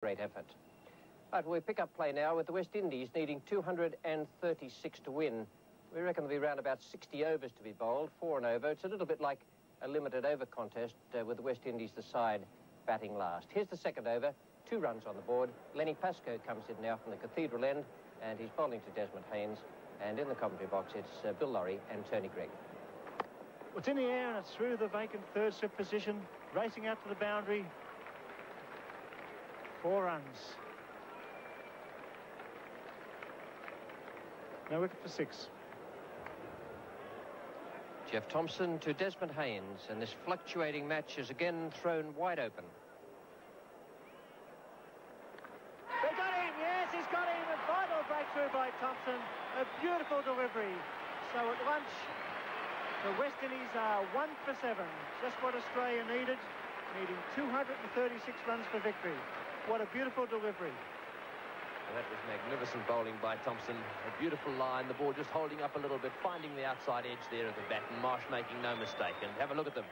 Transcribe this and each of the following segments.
Great effort. Right, we pick up play now with the West Indies needing 236 to win. We reckon there'll be around about 60 overs to be bowled, 4 and over. It's a little bit like a limited over contest with the West Indies the side batting last. Here's the second over, 2 runs on the board. Lenny Pascoe comes in now from the Cathedral end, and he's bowling to Desmond Haynes. And in the commentary box, it's Bill Lawrie and Tony Greig. It's in the air and it's through the vacant third slip position, racing out to the boundary. 4 runs. No wicket for 6. Jeff Thomson to Desmond Haynes, and this fluctuating match is again thrown wide open. They got him, yes, he's got him. A vital breakthrough by Thomson. A beautiful delivery. So at lunch, the West Indies are 1 for 7. Just what Australia needed, needing 236 runs for victory. What a beautiful delivery. Well, that was magnificent bowling by Thomson. A beautiful line, the ball just holding up a little bit, finding the outside edge there of the bat, and Marsh making no mistake. And have a look at them.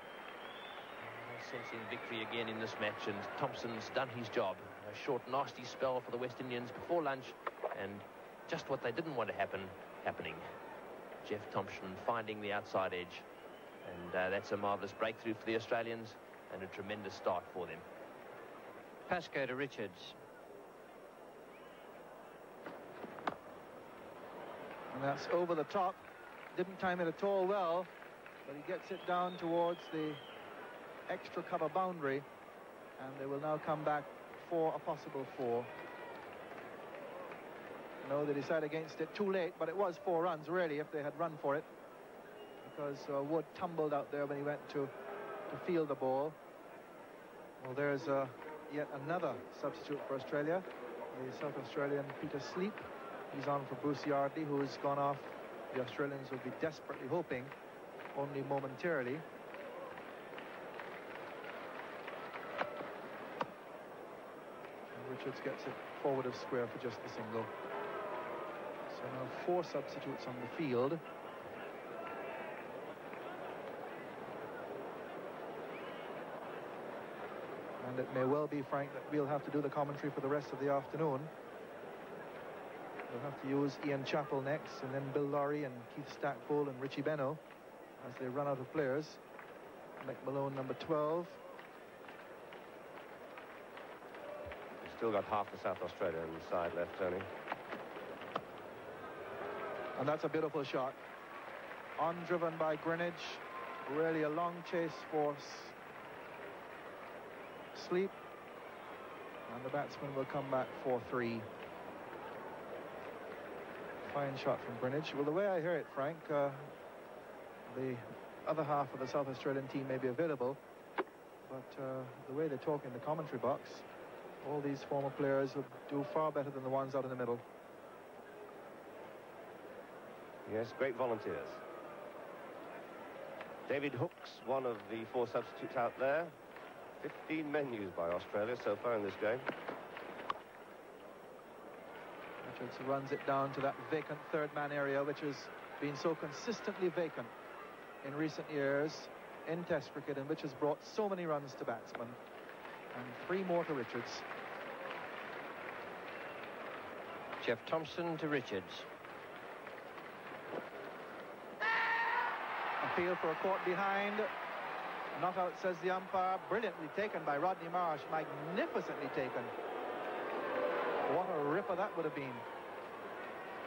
Sensing victory again in this match, and Thomson's done his job. A short, nasty spell for the West Indians before lunch, and just what they didn't want to happen, happening. Jeff Thomson finding the outside edge, and that's a marvellous breakthrough for the Australians, and a tremendous start for them. Pascoe to Richards. And that's over the top. Didn't time it at all well, but he gets it down towards the extra cover boundary, and they will now come back for a possible 4. No, they decided against it too late, but it was 4 runs really if they had run for it, because Wood tumbled out there when he went to field the ball. Well, there's yet another substitute for Australia, the South Australian Peter Sleep. He's on for Bruce Yardley, who's gone off. The Australians will be desperately hoping, only momentarily. And Richards gets it forward of square for just the single. So now 4 substitutes on the field. And it may well be, Frank, that we'll have to do the commentary for the rest of the afternoon. We'll have to use Ian Chappell next, and then Bill Lawrie and Keith Stackpole and Richie Beno as they run out of players. Mick Malone, number 12. We've still got half the South Australian side left, Tony. And that's a beautiful shot. Undriven by Greenwich. Really a long chase for Sleep. And the batsman will come back for 3. Fine shot from Greenwich. Well, the way I hear it, Frank, the other half of the South Australian team may be available, but the way they talk in the commentary box, all these former players would do far better than the ones out in the middle. Yes, great volunteers. David Hookes, one of the 4 substitutes out there. 15 men used by Australia so far in this game. Richards runs it down to that vacant third-man area, which has been so consistently vacant in recent years in Test cricket, and which has brought so many runs to batsmen. And 3 more to Richards. Jeff Thomson to Richards. Appeal for a caught behind. Not out, says the umpire. Brilliantly taken by Rodney Marsh. Magnificently taken. What a ripper that would have been.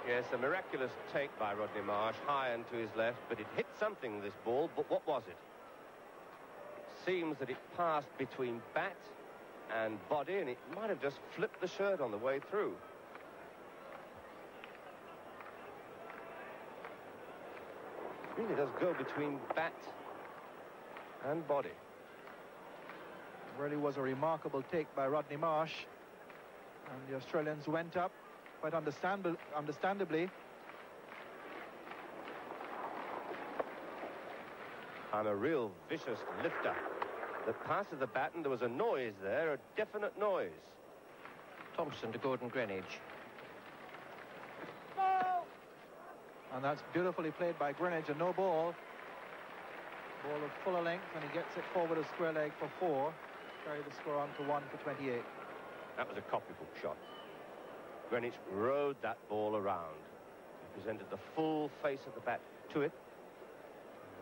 Yes, a miraculous take by Rodney Marsh, high and to his left, but it hit something, this ball. But what was it? It seems that it passed between bat and body, and it might have just flipped the shirt on the way through. It really does go between bat and body. It really was a remarkable take by Rodney Marsh. And the Australians went up quite understandably. And a real vicious lifter that passes the bat, and there was a noise there, a definite noise. Thomson to Gordon Greenwich. No! And that's beautifully played by Greenwich, a no ball. Ball of fuller length, and he gets it forward of square leg for 4. Carry the score on to 1 for 28. That was a copybook shot. Greenwich rode that ball around. He presented the full face of the bat to it.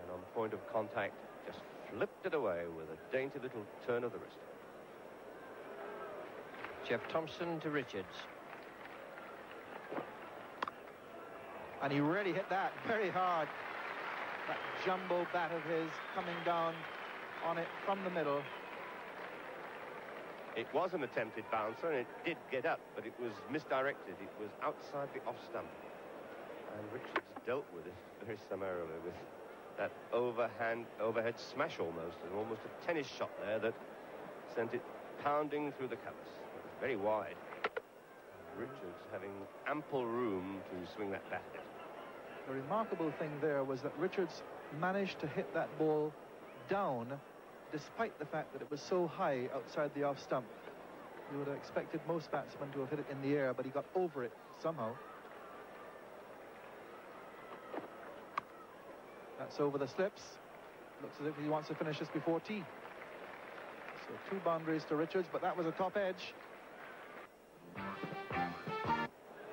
And on point of contact, just flipped it away with a dainty little turn of the wrist. Jeff Thompson to Richards. And he really hit that very hard. That jumbo bat of his coming down on it from the middle. It was an attempted bouncer, and it did get up, but it was misdirected. It was outside the off stump. And Richards dealt with it very summarily with that overhead smash almost a tennis shot there that sent it pounding through the covers. It was very wide. Richards having ample room to swing that bat at it. The remarkable thing there was that Richards managed to hit that ball down despite the fact that it was so high outside the off stump. You would have expected most batsmen to have hit it in the air, but he got over it somehow. That's over the slips. Looks as if he wants to finish this before tea. So 2 boundaries to Richards, but that was a top edge.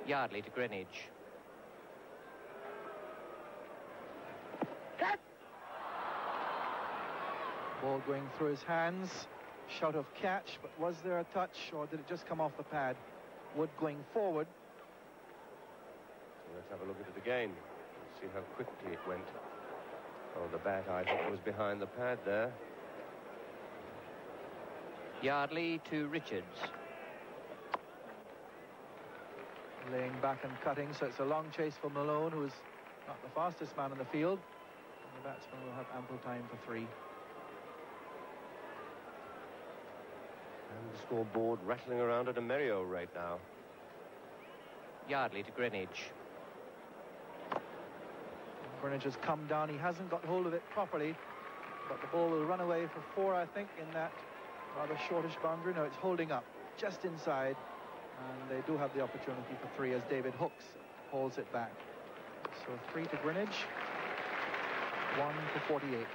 Yardley to Greenwich. Ball going through his hands. Shout of catch, but was there a touch, or did it just come off the pad? Wood going forward. So let's have a look at it again. Let's see how quickly it went. Oh, the bat, I think, was behind the pad there. Yardley to Richards. Laying back and cutting, so it's a long chase for Malone, who's not the fastest man in the field. And the batsman will have ample time for 3. And the scoreboard rattling around at a merry old rate now. Yardley to Greenwich. Greenwich has come down. He hasn't got hold of it properly, but the ball will run away for 4, I think, in that rather shortish boundary. No, it's holding up just inside, and they do have the opportunity for 3 as David Hooks holds it back. So 3 to Greenwich, 1 for 48.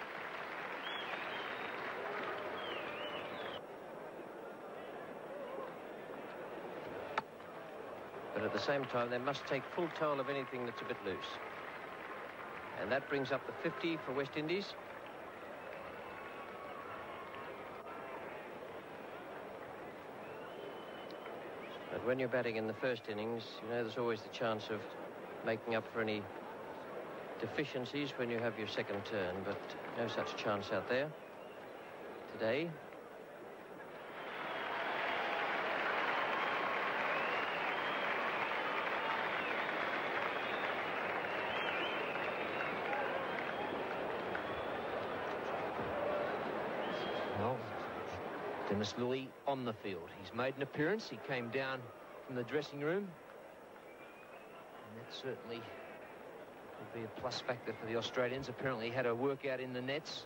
But at the same time, they must take full toll of anything that's a bit loose. And that brings up the 50 for West Indies. But when you're batting in the first innings, you know, there's always the chance of making up for any deficiencies when you have your second turn, but no such chance out there today. Dennis Lillee on the field. He's made an appearance. He came down from the dressing room. And that certainly will be a plus factor for the Australians. Apparently he had a workout in the nets.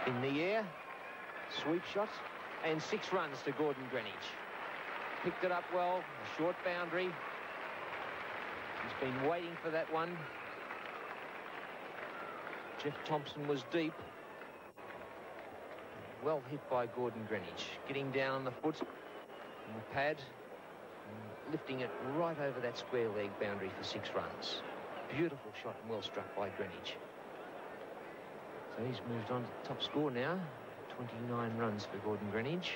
In the air. Sweep shot. And 6 runs to Gordon Greenwich. Picked it up well. A short boundary. He's been waiting for that one. Jeff Thompson was deep. Well hit by Gordon Greenwich. Getting down on the foot on the pad. And lifting it right over that square leg boundary for 6 runs. Beautiful shot and well struck by Greenwich. So he's moved on to the top score now. 29 runs for Gordon Greenwich.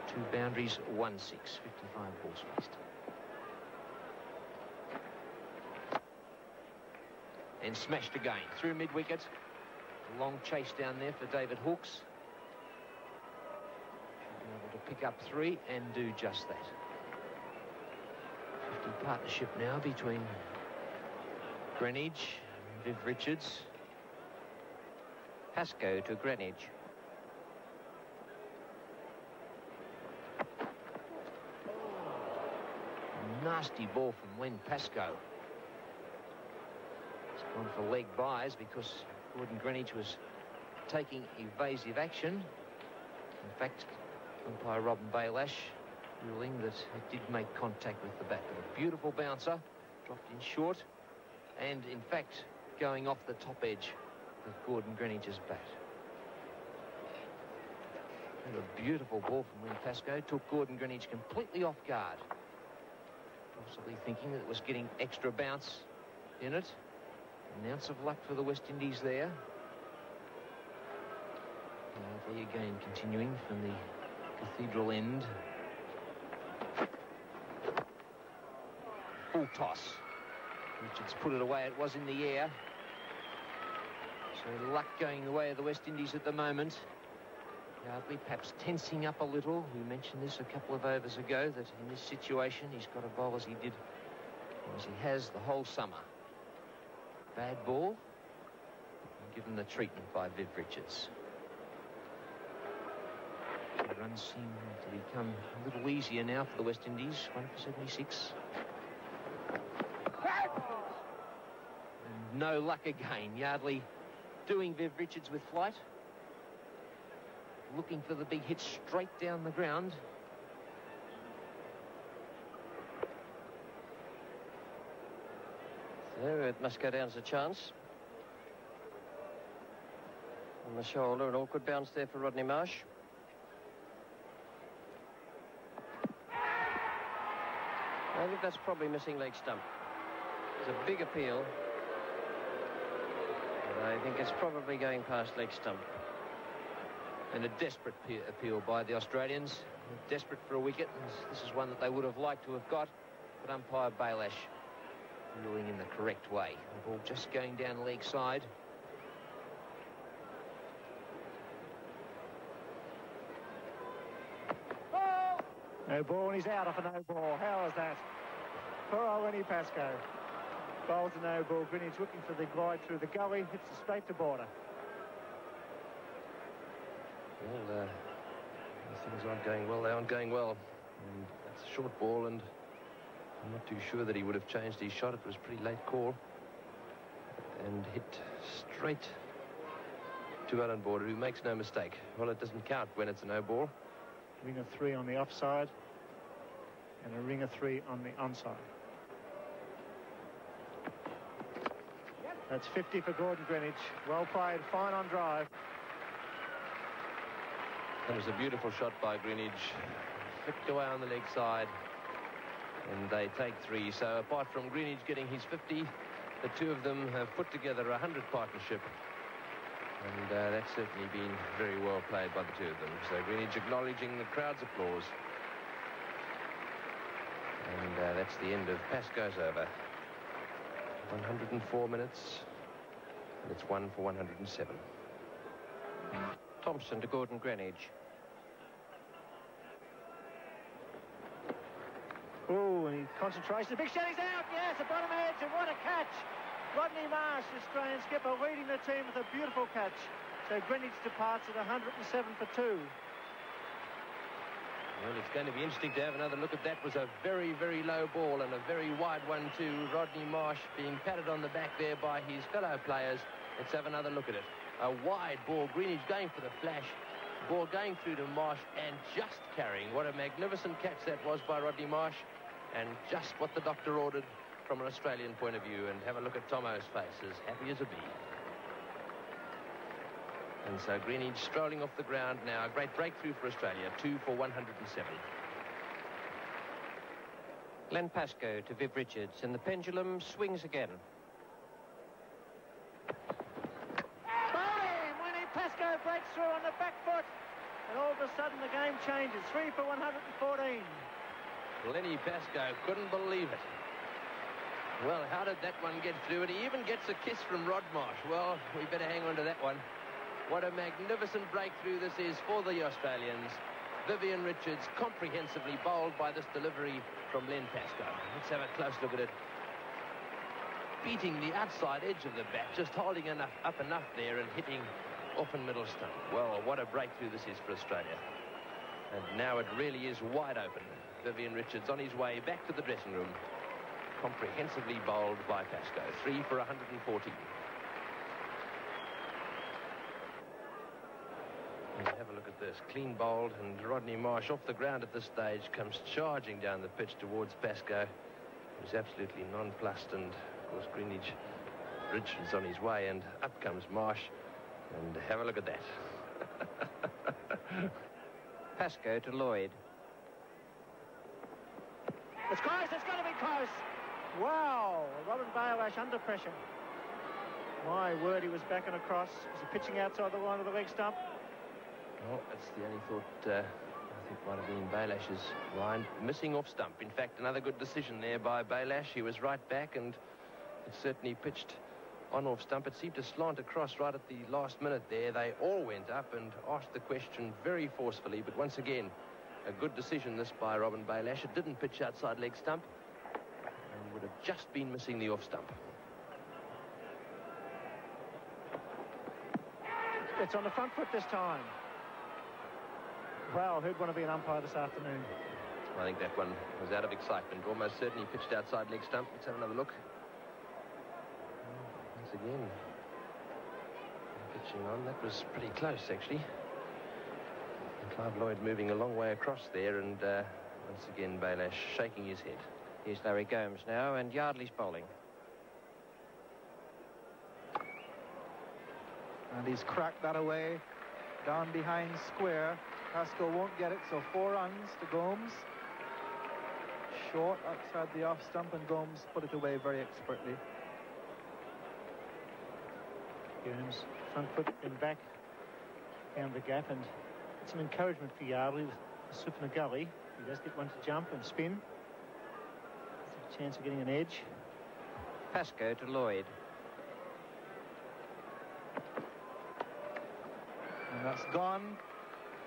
2 boundaries, 1 6, 55 balls raced. And smashed again through mid-wicket. A long chase down there for David Hooks. Should be able to pick up 3 and do just that. 50 partnership now between Greenwich and Viv Richards. Pascoe to Greenwich. Nasty ball from Len Pascoe. Gone for leg buys because Gordon Greenwich was taking evasive action. In fact, umpire Robin Baylash ruling that it did make contact with the bat. But a beautiful bouncer, dropped in short, and in fact going off the top edge with Gordon Greenidge's bat. And a beautiful ball from Len Pascoe took Gordon Greenidge completely off guard. Possibly thinking that it was getting extra bounce in it. An ounce of luck for the West Indies there. Lovely again, continuing from the Cathedral end. Full toss. Richards put it away. It was in the air. So luck going the way of the West Indies at the moment. Yardley perhaps tensing up a little. We mentioned this a couple of overs ago, that in this situation he's got to bowl as he did, as he has the whole summer. Bad ball, and given the treatment by Viv Richards. The runs seem to become a little easier now for the West Indies. 1 for 76. And no luck again. Yardley doing Viv Richards with flight. Looking for the big hit straight down the ground. So it must go down as a chance. On the shoulder, an awkward bounce there for Rodney Marsh. I think that's probably missing leg stump. It's a big appeal. But I think it's probably going past leg stump. And a desperate appeal by the Australians. Desperate for a wicket. This is one that they would have liked to have got. But umpire Baylash ruling in the correct way. The ball just going down leg side. No ball, and he's out off a no ball. How is that? Poor old Lenny Pascoe. Bowls a no ball. Greenidge looking for the glide through the gully. Hits it straight to border. Well, things aren't going well. They aren't going well. And that's a short ball, and I'm not too sure that he would have changed his shot. It was a pretty late call. And hit straight to Alan Border, who makes no mistake. Well, it doesn't count when it's a no ball. Ring of 3 on the offside. And a ring of 3 on the onside. That's 50 for Gordon Greenidge. Well played, fine on drive. That was a beautiful shot by Greenidge. Flicked away on the leg side. And they take 3. So apart from Greenidge getting his 50, the two of them have put together a 100 partnership. And that's certainly been very well played by the two of them. So Greenidge acknowledging the crowd's applause. And that's the end of Pascoe's over. 104 minutes. And it's 1 for 107. Thompson to Gordon Greenidge. Oh, and he concentrates. The big shot, he's out. Yes, the bottom edge, and what a catch. Rodney Marsh, Australian skipper, leading the team with a beautiful catch. So Greenidge departs at 107 for 2. Well, it's going to be interesting to have another look at that. It was a very, very low ball and a very wide one too. Rodney Marsh being patted on the back there by his fellow players. Let's have another look at it. A wide ball. Greenidge going for the flash. Ball going through to Marsh and just carrying. What a magnificent catch that was by Rodney Marsh. And just what the doctor ordered from an Australian point of view. And have a look at Tomo's face, as happy as a bee. And so Greenidge strolling off the ground now. A great breakthrough for Australia. 2 for 107. Len Pascoe to Viv Richards, and the pendulum swings again. Bowling! Lenny Pascoe breaks through on the back foot. And all of a sudden the game changes. 3 for 114. Lenny Pascoe couldn't believe it. Well, how did that one get through? And he even gets a kiss from Rod Marsh. Well, we better hang on to that one. What a magnificent breakthrough this is for the Australians. Vivian Richards comprehensively bowled by this delivery from Len Pascoe. Let's have a close look at it. Beating the outside edge of the bat, just holding up enough there and hitting off in middle stump. Well, what a breakthrough this is for Australia. And now it really is wide open. Vivian Richards on his way back to the dressing room. Comprehensively bowled by Pascoe. 3 for 114. And have a look at this. Clean bowled, and Rodney Marsh off the ground at this stage comes charging down the pitch towards Pascoe, who's absolutely nonplussed, and of course Greenidge Richards on his way, and up comes Marsh. And have a look at that. Pascoe to Lloyd. It's close, it's going to be close. Wow, Robin Baylish under pressure. My word, he was backing across. Was he pitching outside the line of the leg stump? Well, that's the only thought I think might have been Baylash's line. Missing off stump. In fact, another good decision there by Baylish. He was right back, and it certainly pitched on off stump. It seemed to slant across right at the last minute there. They all went up and asked the question very forcefully, but once again, a good decision this by Robin Baylish. It didn't pitch outside leg stump and would have just been missing the off stump. It's on the front foot this time. Wow, who'd want to be an umpire this afternoon? I think that one was out of excitement. Almost certainly pitched outside leg stump. Let's have another look. Once again, pitching on. That was pretty close, actually. And Clive Lloyd moving a long way across there, and once again, Baylish shaking his head. Here's Larry Gomes now, and Yardley's bowling. And he's cracked that away. Down behind square. Pascoe won't get it, so 4 runs to Gomes. Short outside the off stump, and Gomes put it away very expertly. Gomes, front foot in back, found the gap, and it's an encouragement for Yardley with a slip in the gully. He does get one to jump and spin. There's a chance of getting an edge. Pascoe to Lloyd. And that's gone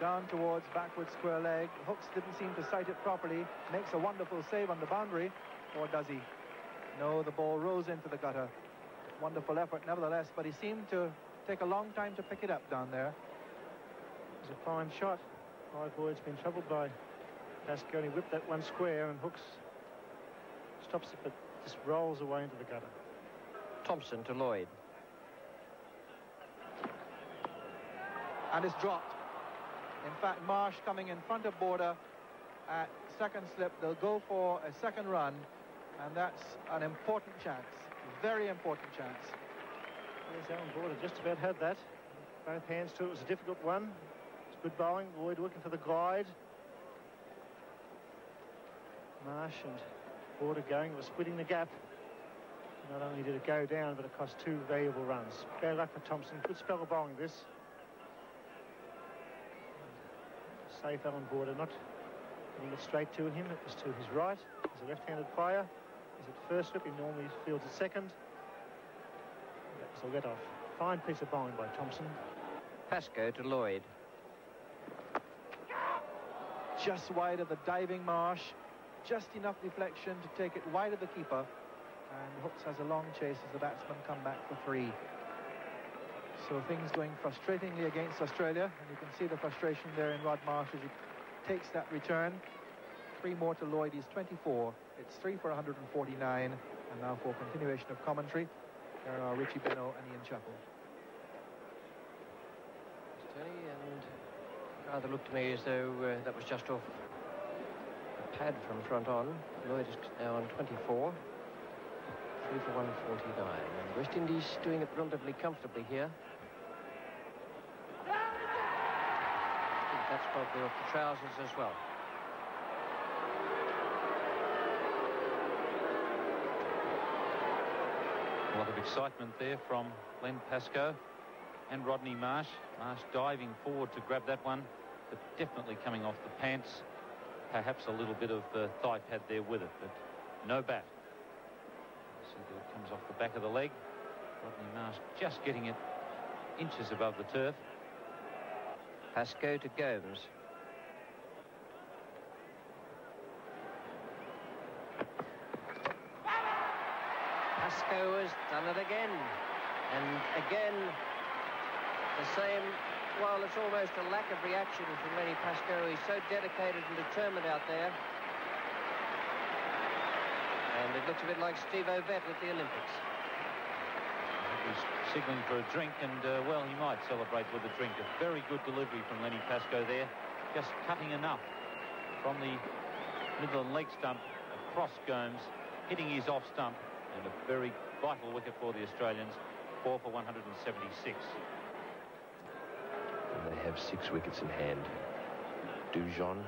down towards backward square leg. Hooks didn't seem to sight it properly. Makes a wonderful save on the boundary, or does he? No, the ball rose into the gutter. Wonderful effort nevertheless, but he seemed to take a long time to pick it up down there. It was a fine shot. Clive Lloyd's been troubled by Pascoe. He whipped that one square, and Hooks stops it, but just rolls away into the gutter. Thompson to Lloyd. And it's dropped. In fact, Marsh coming in front of Border at second slip. They'll go for a second run, and that's an important chance. Very important chance. Yes, Alan Border just about had that. Both hands to it. It was a difficult one. It's good bowling. Lloyd looking for the glide. Marsh and Border going. It was splitting the gap. Not only did it go down, but it cost 2 valuable runs. Bad luck for Thompson. Good spell of bowling this. Safe Alan Border, not getting it straight to him. It was to his right. He's a left-handed player. He's at first slip. He normally fields at second. That was a let-off. Fine piece of bowling by Thompson. Pascoe to Lloyd. Just wide of the diving Marsh. Just enough deflection to take it wide of the keeper. And Hooks has a long chase as the batsmen come back for 3. So things going frustratingly against Australia, and you can see the frustration there in Rod Marsh as he takes that return. 3 more to Lloyd. He's 24. It's 3 for 149. And now for continuation of commentary, there are Richie Benaud and Ian Chappell. Steady, and rather looked to me as though that was just off a pad from front on. Lloyd is now on 24. 3 for 149. And West Indies doing it relatively comfortably here. I think that's probably off the trousers as well. A lot of excitement there from Len Pascoe and Rodney Marsh. Marsh diving forward to grab that one, but definitely coming off the pants. Perhaps a little bit of thigh pad there with it, but no bat. See that it comes off the back of the leg. Rodney Marsh just getting it inches above the turf. Pascoe to Gomes. Pascoe has done it again. And again, the same. Well, it's almost a lack of reaction from Lenny Pascoe. He's so dedicated and determined out there. And it looks a bit like Steve Ovett at the Olympics. He's signalling for a drink, and, well, he might celebrate with a drink. A very good delivery from Lenny Pascoe there. Just cutting enough from the middle and leg stump across Gomes, hitting his off stump, and a very vital wicket for the Australians. 4 for 176. And they have 6 wickets in hand. Dujon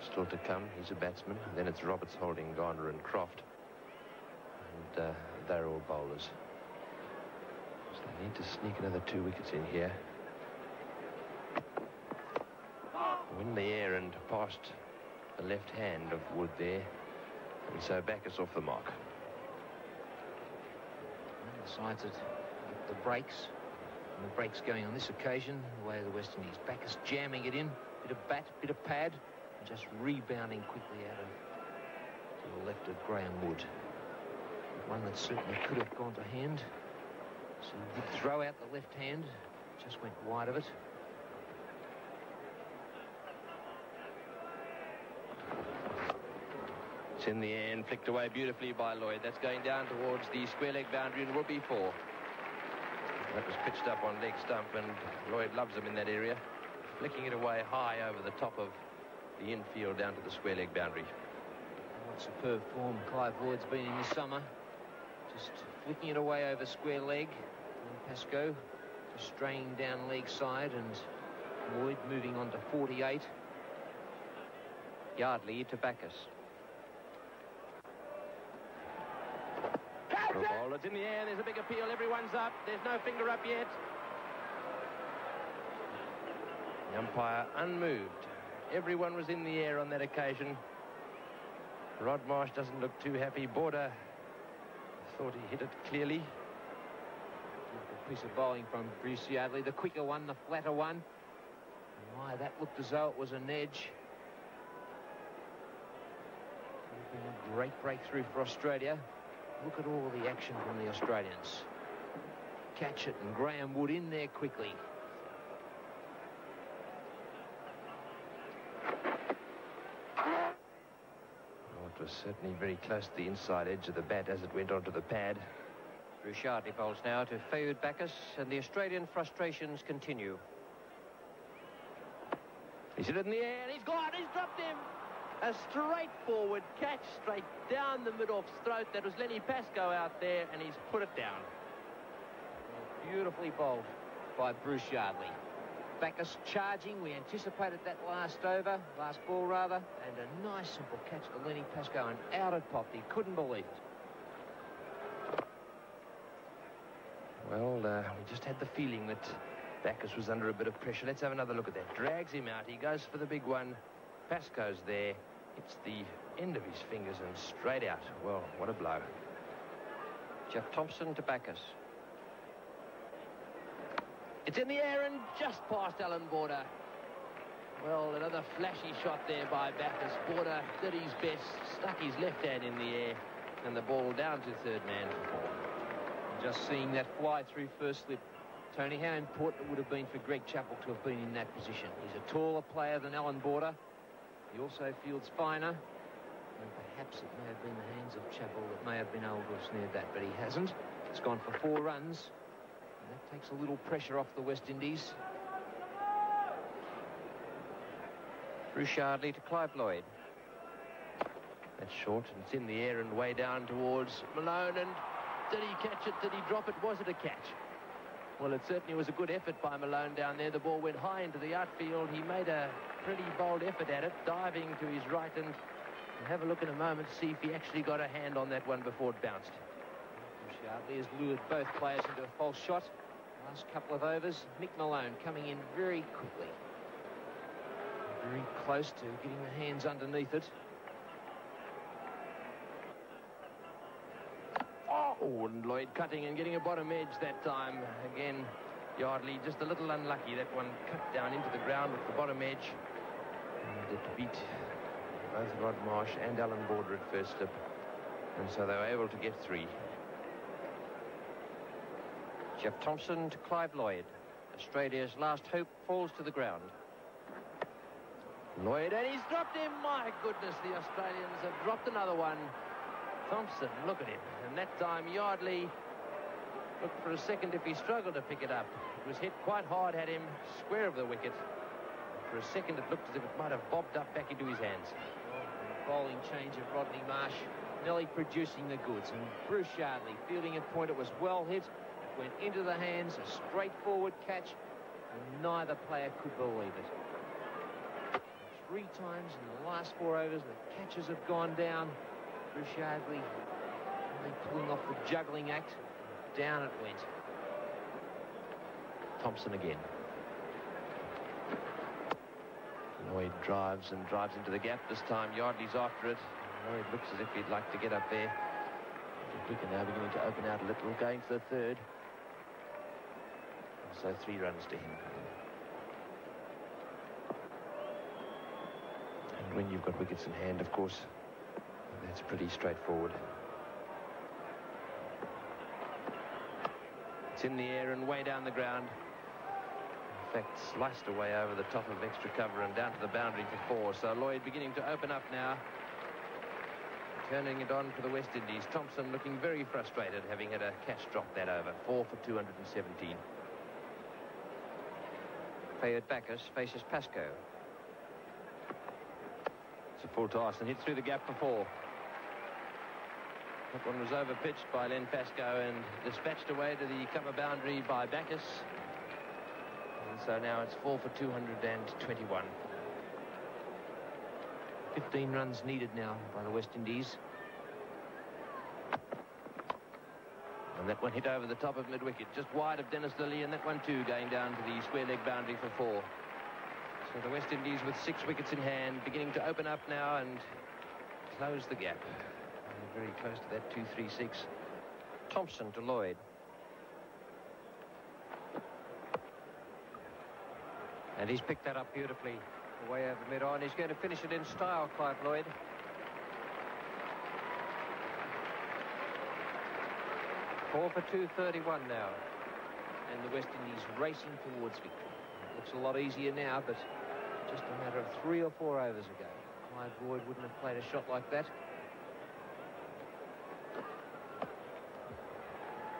still to come. He's a batsman. Then it's Roberts, Holding, Garner and Croft. And they're all bowlers. So they need to sneak another 2 wickets in here. In the air and past the left hand of Wood there. And so Backus off the mark. And the sides at the breaks. And the breaks going on this occasion, the way of the West Indies. Backus jamming it in. Bit of bat, bit of pad. And just rebounding quickly out of to the left of Graham Wood. One that certainly could have gone to hand. So he did throw out the left hand. Just went wide of it. It's in the air and flicked away beautifully by Lloyd. That's going down towards the square leg boundary and will be 4. That was pitched up on leg stump, and Lloyd loves them in that area. Flicking it away high over the top of the infield down to the square leg boundary. What superb form Clive Lloyd's been in this summer. Just flicking it away over square leg. And Pascoe just straying down leg side, and Lloyd moving on to 48. Yardley to Backus. The ball, it's in the air. There's a big appeal. Everyone's up. There's no finger up yet. The umpire unmoved. Everyone was in the air on that occasion. Rod Marsh doesn't look too happy. Border thought he hit it clearly. A piece of bowling from Bruce Yardley. The quicker one, the flatter one. And why, that looked as though it was an edge. It's been a great breakthrough for Australia. Look at all the action from the Australians. Catch it, and Graham Wood in there quickly. Oh, it was certainly very close to the inside edge of the bat as it went onto the pad. Bruce Yardley bowls now to Fayud Backus, and the Australian frustrations continue. He's hit it in the air, and he's gone. He's dropped him. A straightforward catch straight down the mid-off's throat. That was Lenny Pascoe out there, and he's put it down. Beautifully bowled by Bruce Yardley. Backus charging. We anticipated that last ball rather, and a nice simple catch to Lenny Pascoe, and out it popped. He couldn't believe it. Well, we just had the feeling that Backus was under a bit of pressure. Let's have another look at that. Drags him out. He goes for the big one. Pascoe's there. It's the end of his fingers and straight out. Well, what a blow. Jeff Thompson to Backus. It's in the air and just past Alan Border. Well, another flashy shot there by Backus. Border did his best, stuck his left hand in the air, and the ball down to third man for 4. Just seeing that fly through first slip. Tony, how important it would have been for Greg Chappell to have been in that position. He's a taller player than Alan Border. He also fields finer. And perhaps it may have been the hands of Chappell that may have been able to have snared that, but he hasn't. It's gone for 4 runs. And that takes a little pressure off the West Indies. Bruce Yardley to Clive Lloyd. That's short, and it's in the air and way down towards Malone. And did he catch it? Did he drop it? Was it a catch? Well, it certainly was a good effort by Malone down there. The ball went high into the outfield. He made a pretty bold effort at it, diving to his right, and we'll have a look in a moment to see if he actually got a hand on that one before it bounced. Bruce Yardley has lured both players into a false shot. Last couple of overs, Mick Malone coming in very quickly. Very close to getting the hands underneath it. Oh, and Lloyd cutting and getting a bottom edge that time. Again, Yardley just a little unlucky. That one cut down into the ground with the bottom edge. And it beat both Rod Marsh and Alan Border at first slip. And so they were able to get 3. Jeff Thompson to Clive Lloyd. Australia's last hope falls to the ground. Lloyd, and he's dropped him. My goodness, the Australians have dropped another one. Thompson, look at him. And that time Yardley looked for a second if he struggled to pick it up. It was hit quite hard at him, square of the wicket. For a second it looked as if it might have bobbed up back into his hands. Well, the bowling change of Rodney Marsh Nelly producing the goods, and Bruce Yardley fielding at point. It was well hit. It went into the hands, a straightforward catch, and neither player could believe it. 3 times in the last 4 overs, the catches have gone down. Bruce Yardley really pulling off the juggling act. Down it went. Thompson again. Lloyd drives and drives into the gap. This time Yardley's after it. Lloyd looks as if he'd like to get up there. Wicket now beginning to open out a little, going for the third. So 3 runs to him. And when you've got wickets in hand, of course, that's pretty straightforward. It's in the air and way down the ground. In fact, sliced away over the top of extra cover and down to the boundary for 4. So Lloyd beginning to open up now. Turning it on for the West Indies. Thompson looking very frustrated, having had a catch drop that over. 4 for 217. Fayard Backus faces Pascoe. It's a full toss and hit through the gap for 4. That one was over-pitched by Len Pascoe and dispatched away to the cover boundary by Backus. And so now it's 4 for 221. 15 runs needed now by the West Indies. And that one hit over the top of mid-wicket, just wide of Dennis Lillee, and that one too going down to the square leg boundary for 4. So the West Indies with 6 wickets in hand, beginning to open up now and close the gap. And very close to that 2-3-6. Thompson to Lloyd. And he's picked that up beautifully. Way over mid-on. He's going to finish it in style, Clive Lloyd. Four for 231 now. And the West Indies racing towards victory. It looks a lot easier now, but just a matter of 3 or 4 overs ago, Clive Lloyd wouldn't have played a shot like that.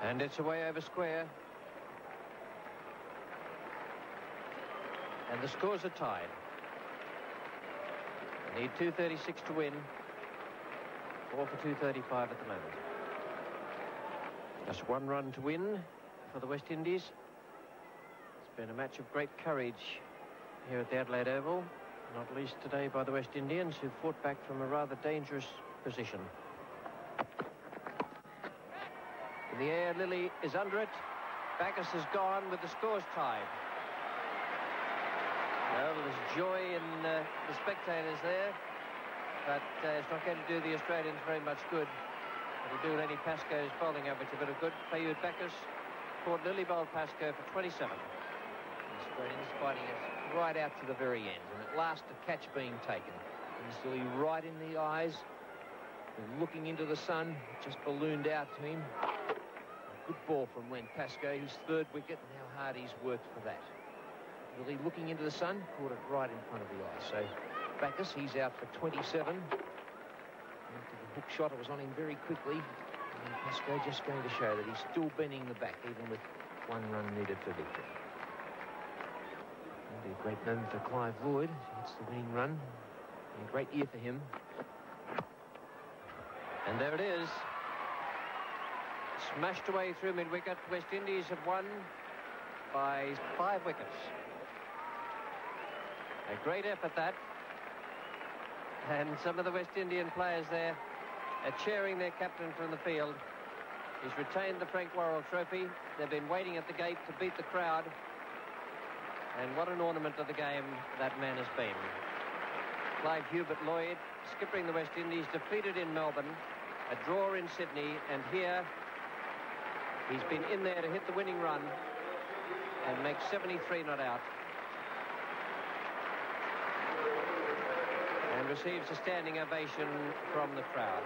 And it's away over square. And the scores are tied. They need 236 to win. 4 for 235 at the moment. Just 1 run to win for the West Indies. It's been a match of great courage here at the Adelaide Oval, not least today by the West Indians, who fought back from a rather dangerous position. In the air, Lillee is under it. Backus has gone with the scores tied. Well, there's joy in the spectators there, but it's not going to do the Australians very much good. It'll do Lenny Pascoe's bowling average a bit of good. Fayard Backus caught Lillee bowled Pascoe for 27. The Australians fighting it right out to the very end, and at last a catch being taken. And Lillee right in the eyes, and looking into the sun, just ballooned out to him. A good ball from Len Pascoe, his 3rd wicket, and how hard he's worked for that. Lillee looking into the sun, caught it right in front of the eye. So Backus, he's out for 27. After the hook shot, it was on him very quickly. And Pascoe just going to show that he's still bending the back, even with 1 run needed for victory. It'll be a great moment for Clive Lloyd. It's the winning run. And a great year for him. And there it is. Smashed away through mid-wicket. West Indies have won by 5 wickets. A great effort, that. And some of the West Indian players there are cheering their captain from the field. He's retained the Frank Worrell Trophy. They've been waiting at the gate to beat the crowd. And what an ornament of the game that man has been. Clive Hubert Lloyd, skippering the West Indies, defeated in Melbourne, a draw in Sydney, and here he's been in there to hit the winning run and make 73 not out. And receives a standing ovation from the crowd.